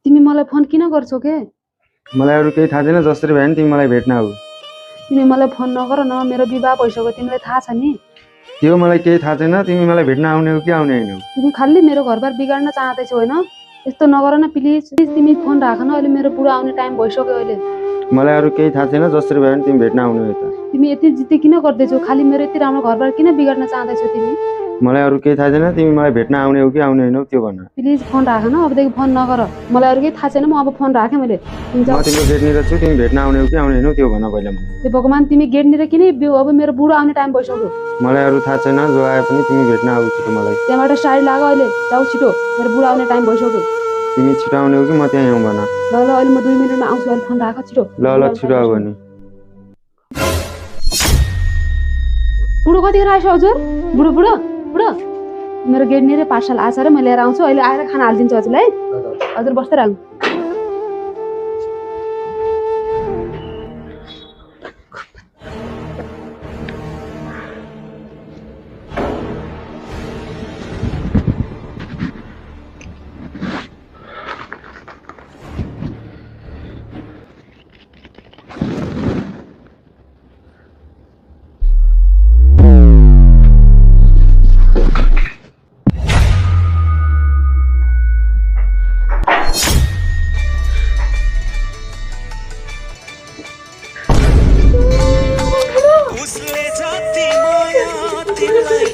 तिमी मलाई फोन किन गर्छौ के? मलाई अरू केही थाहा छैन, जसरी भए पनि तिमी मलाई भेट्न आऊ। तिमी मलाई फोन नगर न, मेरो विवाह भइसक्यो, तिमीलाई थाहा छ नि। त्यो मलाई केही थाहा छैन, तिमी मलाई भेट्न आउने हो कि आउने हैनौ? तिमी खाली मेरो घरबार बिगाड्न चाहँदैछौ हैन? यस्तो नगर न प्लिज। तिमी फोन राख न, अहिले मेरो बुढा आउने टाइम भइसक्यो अहिले। मलाई अरू केही थाहा छैन, जसरी भए पनि तिमी भेट्न आउने हो यता। तिमी यति जिद्दी किन गर्दैछौ? खाली मेरो यति राम्रो घरबार किन बिगाड्न चाहँदैछौ तिमी? मलाई अरू केही थाहा छैन, तिमी मलाई भेट्न आउने हो कि आउने हैनौ त्यो भन्न। प्लिज फोन राख न, अबदेखि फोन नगर। मलाई अरू केही थाहा छैन, म अब फोन राखेँ मैले। म तिम्रो गेटनिर छु, तिमी भेट्न आउने हो कि आउने हैनौ त्यो भन्न पहिला मलाई। ए भगवान, तिमी गेटनिर किन बिउ? अब मेरो बुढो आउने टाइम भइसक्यो। मलाई अरू थाहा छैन, जो आए पनि तिमी भेट्न आऊ छिटो मलाई। त्यहाँबाट साडी लाग अहिले, जाऊ छिटो, मेरो बुढो आउने टाइम भइसक्यो। तिमी छिटो आउने हो कि म त्यहाँ आउँ भन। ल ल, अहिले म 2 मिनेटमा आउँछु, अहिले फोन राख छिटो। ल छिटो आऊ भने। बुढो कतिखेर आएछ हजुर? बुढो बुढो बुढो, मेरो गेटनिर पार्सल आछ र म लिएर आउँछु, अहिले आएर खाना हालिदिन्छु हजुरलाई है। हजुर बस्दै राख्नु। उसले जति माया तिमीलाई